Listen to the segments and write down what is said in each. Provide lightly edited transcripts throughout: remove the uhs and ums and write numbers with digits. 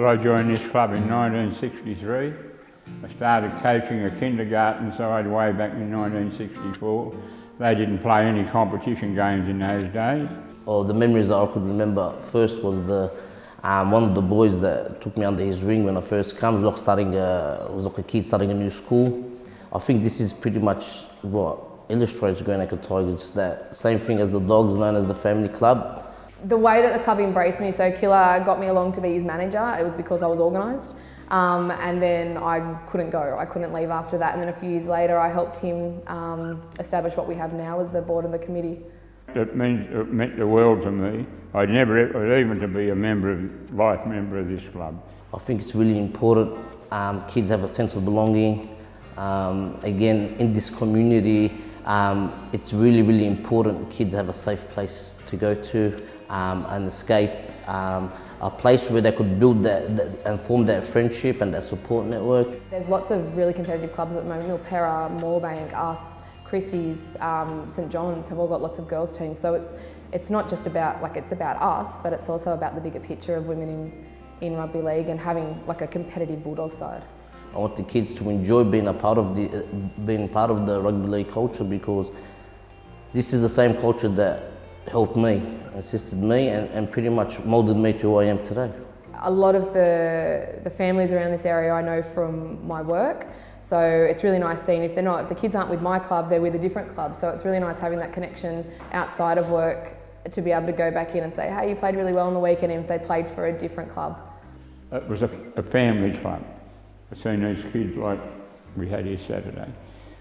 Well, I joined this club in 1963. I started coaching a kindergarten side way back in 1964. They didn't play any competition games in those days. The memories that I could remember first was one of the boys that took me under his wing when I first came. It was like a kid starting a new school. I think this is pretty much what illustrates Greenacre Tigers, that same thing as the Dogs, known as the family club. The way that the club embraced me, so Killer got me along to be his manager, it was because I was organised. And then I couldn't go, I couldn't leave after that. And then a few years later, I helped him establish what we have now as the board and the committee. It meant the world to me. I'd never even to be a life member of this club. I think it's really important. Kids have a sense of belonging. Again, in this community, it's really, really important kids have a safe place to go to and escape, a place where they could build that and form that friendship and that support network. There's lots of really competitive clubs at the moment. Milpera, Moorebank, us, Chrissy's, St John's have all got lots of girls teams. So it's not just about, it's about us, but it's also about the bigger picture of women in rugby league and having a competitive Bulldog side. I want the kids to enjoy being part of the rugby league culture, because this is the same culture that helped me, assisted me, and pretty much moulded me to who I am today. A lot of the families around this area I know from my work, so it's really nice seeing if the kids aren't with my club, they're with a different club. So it's really nice having that connection outside of work to be able to go back in and say, hey, you played really well on the weekend, if they played for a different club. It was a family club. I've seen these kids like we had here Saturday.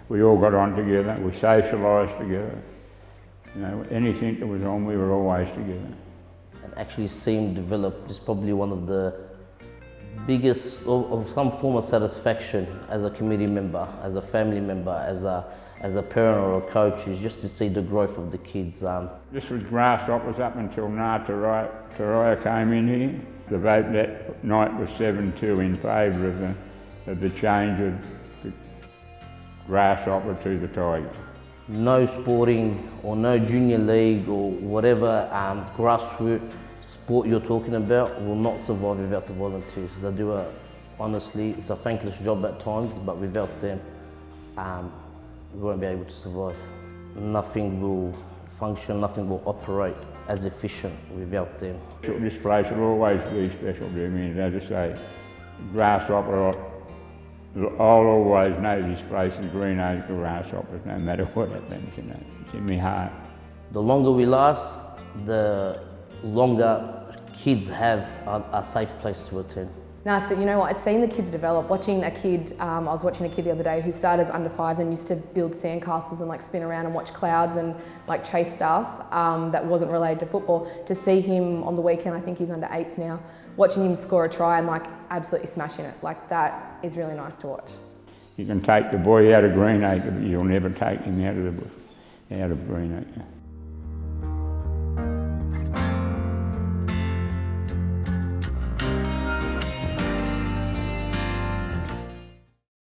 We all got on together, we socialised together. You know, anything that was on, we were always together. And actually seeing develop is probably one of the biggest, of some form of satisfaction as a committee member, as a family member, as a parent or a coach, is just to see the growth of the kids. This was grasshoppers up until Taraya came in here. The vote that night was 7-2 in favour of the change of the grasshopper to the Tigers. No sporting or no junior league or whatever grassroots sport you're talking about will not survive without the volunteers. They do honestly, it's a thankless job at times, but without them, we won't be able to survive. Nothing will function, nothing will operate as efficient without them. This place will always be special to me, and as I say, grasshopper, I'll always know this place is Greenacre Grasshoppers, no matter what happens, you know, it's in my heart. The longer we last, the longer kids have a safe place to attend. No, so you know what, it's seeing the kids develop. Watching a kid, I was watching a kid the other day who started as under fives and used to build sandcastles and spin around and watch clouds and chase stuff that wasn't related to football. To see him on the weekend, I think he's under eights now, watching him score a try and absolutely smashing it, that is really nice to watch. You can take the boy out of Greenacre, but you'll never take him out of Greenacre.